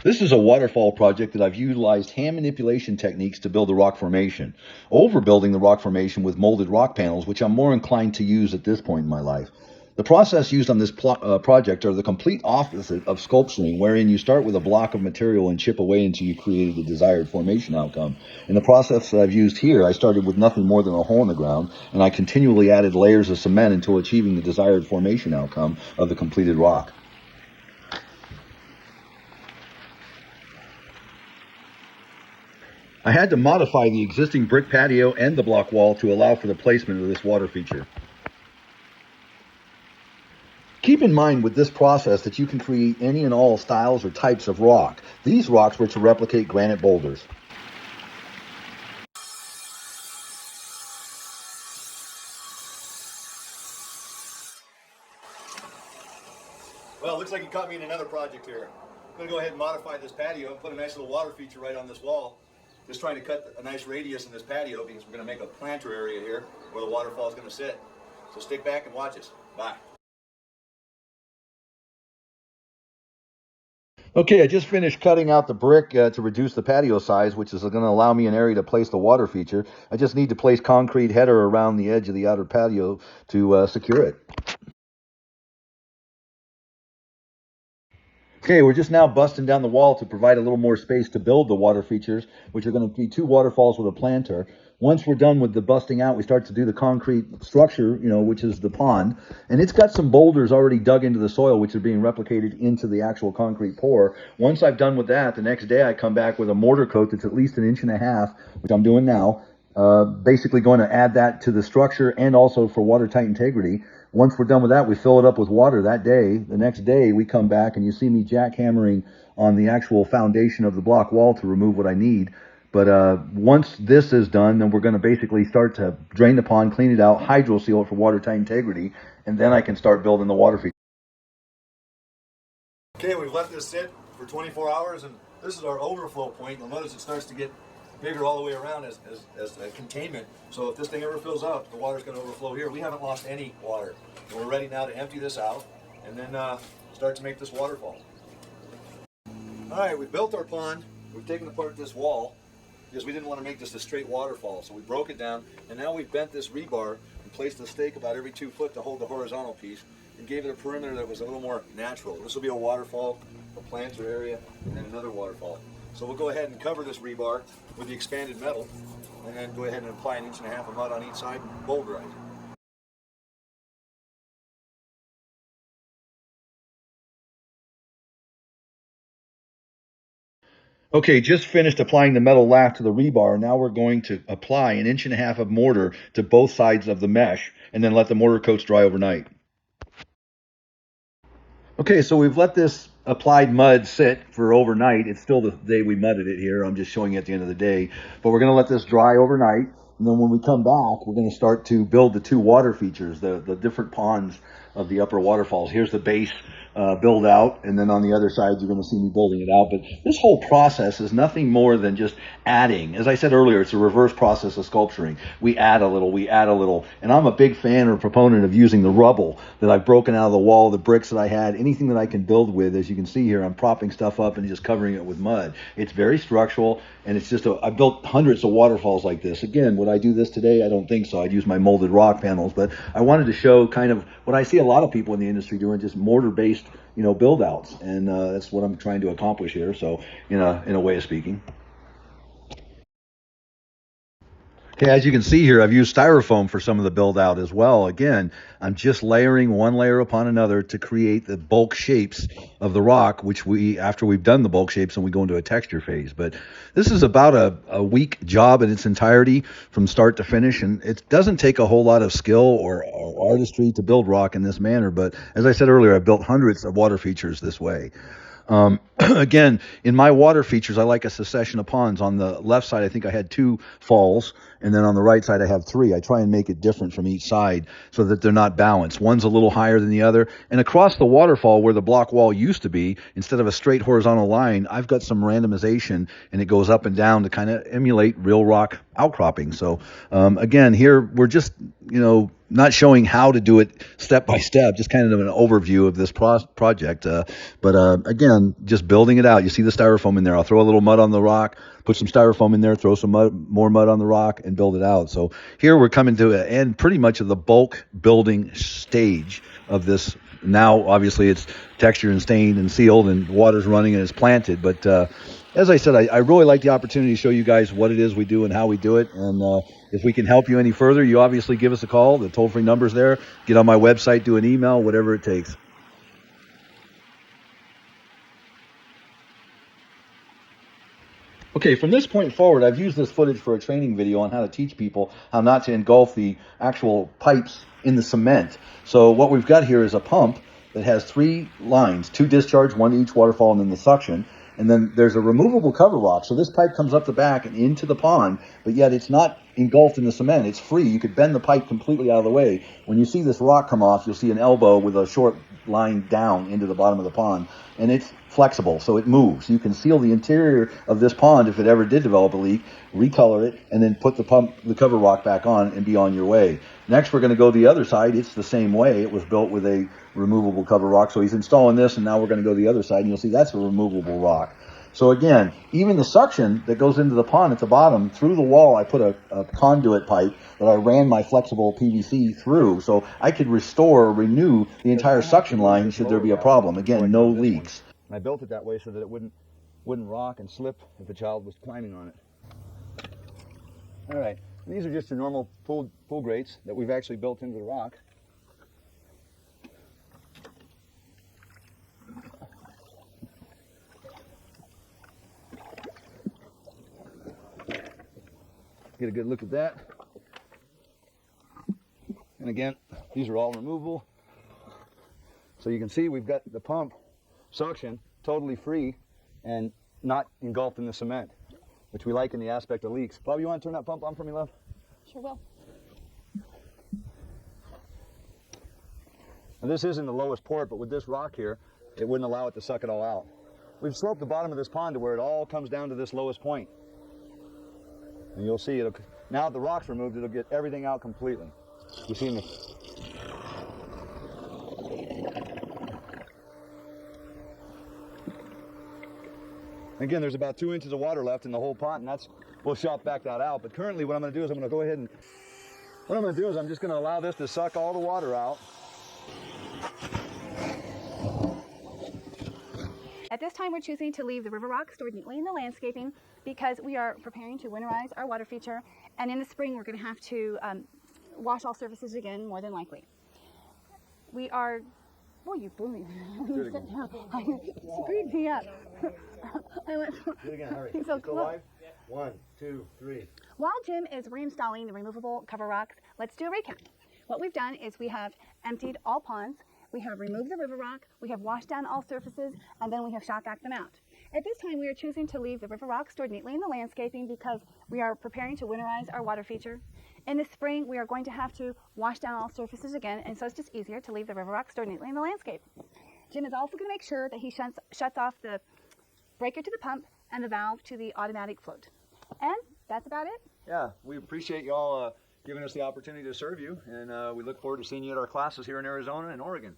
This is a waterfall project that I've utilized hand manipulation techniques to build a rock formation, overbuilding the rock formation with molded rock panels, which I'm more inclined to use at this point in my life. The process used on this project are the complete opposite of sculpturing, wherein you start with a block of material and chip away until you created the desired formation outcome. In the process that I've used here, I started with nothing more than a hole in the ground, and I continually added layers of cement until achieving the desired formation outcome of the completed rock. I had to modify the existing brick patio and the block wall to allow for the placement of this water feature. Keep in mind with this process that you can create any and all styles or types of rock. These rocks were to replicate granite boulders. Well, it looks like you caught me in another project here. I'm going to go ahead and modify this patio and put a nice little water feature right on this wall. Just trying to cut a nice radius in this patio because we're going to make a planter area here where the waterfall is going to sit. So stick back and watch us. Bye. Okay, I just finished cutting out the brick to reduce the patio size, which is going to allow me an area to place the water feature. I just need to place concrete header around the edge of the outer patio to secure it. Okay, we're just now busting down the wall to provide a little more space to build the water features, which are going to be two waterfalls with a planter. Once we're done with the busting out, we start to do the concrete structure, which is the pond. And it's got some boulders already dug into the soil, which are being replicated into the actual concrete pour. Once I've done with that, the next day I come back with a mortar coat that's at least 1.5 inches, which I'm doing now. Basically going to add that to the structure and also for watertight integrity. Once we're done with that, we fill it up with water that day. The next day, we come back and you see me jackhammering on the actual foundation of the block wall to remove what I need. But once this is done, then we're going to basically start to drain the pond, clean it out, hydro seal it for watertight integrity, and then I can start building the water feature. Okay, we've let this sit for 24 hours, and this is our overflow point. You'll notice it starts to get bigger all the way around as a containment. So if this thing ever fills up, the water's going to overflow here. We haven't lost any water. And we're ready now to empty this out and then start to make this waterfall. All right, we've built our pond. We've taken apart this wall because we didn't want to make this a straight waterfall. So we broke it down, and now we've bent this rebar and placed a stake about every 2 foot to hold the horizontal piece and gave it a perimeter that was a little more natural. This will be a waterfall, a planter area, and then another waterfall. So we'll go ahead and cover this rebar with the expanded metal, and then go ahead and apply 1.5 inches of mud on each side and boulderize it. Okay, just finished applying the metal lath to the rebar. Now we're going to apply 1.5 inches of mortar to both sides of the mesh and then let the mortar coats dry overnight. Okay, so we've let this applied mud sit for overnight. It's still the day we mudded it here. I'm just showing you at the end of the day. But we're going to let this dry overnight. And then when we come back, we're going to start to build the two water features, the different ponds of the upper waterfalls. Here's the base build out, and then on the other side, you're going to see me building it out. But this whole process is nothing more than just adding. As I said earlier, it's a reverse process of sculpturing. We add a little, and I'm a big fan or proponent of using the rubble that I've broken out of the wall, the bricks that I had, anything that I can build with. As you can see here, I'm propping stuff up and just covering it with mud. It's very structural, and it's just I built hundreds of waterfalls like this. Again, would I do this today? I don't think so. I'd use my molded rock panels, but I wanted to show kind of what I see a lot of people in the industry doing, just mortar-based, build outs, and that's what I'm trying to accomplish here. So, in a way of speaking. Okay, as you can see here, I've used styrofoam for some of the build out as well. Again, I'm just layering one layer upon another to create the bulk shapes of the rock, which after we've done the bulk shapes, and we go into a texture phase. But this is about a week job in its entirety from start to finish, and it doesn't take a whole lot of skill or artistry to build rock in this manner. But as I said earlier, I've built hundreds of water features this way. Again, in my water features, I like a succession of ponds. On the left side, I think I had 2 falls, and then on the right side, I have 3. I try and make it different from each side so that they're not balanced. One's a little higher than the other. And across the waterfall where the block wall used to be, instead of a straight horizontal line, I've got some randomization, and it goes up and down to kind of emulate real rock outcropping. So again, here we're just, not showing how to do it step by step, just kind of an overview of this project. But again, just building it out. You see the styrofoam in there. I'll throw a little mud on the rock, put some styrofoam in there, throw some more mud on the rock, and build it out. So here we're coming to an end pretty much of the bulk building stage of this. Now, obviously, it's textured and stained and sealed, and water's running and it's planted. But as I said, I really like the opportunity to show you guys what it is we do and how we do it. And if we can help you any further, you obviously give us a call. The toll-free number's there. Get on my website, do an email, whatever it takes. Okay, from this point forward, I've used this footage for a training video on how to teach people how not to engulf the actual pipes in the cement. So what we've got here is a pump that has 3 lines, 2 discharge, 1 to each waterfall, and then the suction. And then there's a removable cover rock. So this pipe comes up the back and into the pond, but yet it's not engulfed in the cement. It's free. You could bend the pipe completely out of the way. When you see this rock come off, you'll see an elbow with a short line down into the bottom of the pond. And it's flexible, so it moves. You can seal the interior of this pond if it ever did develop a leak, recolor it, and then put the cover rock back on and be on your way. Next, we're going to go the other side. It's the same way. It was built with a removable cover rock. So he's installing this, and now we're going to go the other side, and you'll see that's a removable rock. So again, even the suction that goes into the pond at the bottom, through the wall, I put a conduit pipe that I ran my flexible PVC through, so I could restore or renew the entire suction line should there be a problem. Again, no leaks. And I built it that way so that it wouldn't rock and slip if the child was climbing on it. All right, and these are just your normal pool grates that we've actually built into the rock. Get a good look at that. And again, these are all removable. So you can see we've got the pump suction totally free and not engulfed in the cement, which we like in the aspect of leaks. Bob, you want to turn that pump on for me, love? Sure will. Now this isn't the lowest port, but with this rock here, it wouldn't allow it to suck it all out. We've sloped the bottom of this pond to where it all comes down to this lowest point. And you'll see, now that the rock's removed, it'll get everything out completely. You see me? Again, there's about 2 inches of water left in the whole pond, and we'll shop back that out. But currently what I'm going to do is I'm going to go ahead and, I'm just going to allow this to suck all the water out. At this time, we're choosing to leave the river rock stored neatly in the landscaping because we are preparing to winterize our water feature, and in the spring we're going to have to wash all surfaces again, more than likely. We are, oh, you blew me when you sit down. You screwed me up. I went, Do it again, hurry. so Still close. alive? 1, 2, 3. While Jim is reinstalling the removable cover rocks, let's do a recap. What we've done is we have emptied all ponds, we have removed the river rock, we have washed down all surfaces, and then we have shot back them out. At this time, we are choosing to leave the river rock stored neatly in the landscaping because we are preparing to winterize our water feature. In the spring, we are going to have to wash down all surfaces again, and so it's just easier to leave the river rock stored neatly in the landscape. Jim is also going to make sure that he shuts off the breaker to the pump and the valve to the automatic float. And that's about it. Yeah, we appreciate y'all giving us the opportunity to serve you, and we look forward to seeing you at our classes here in Arizona and Oregon.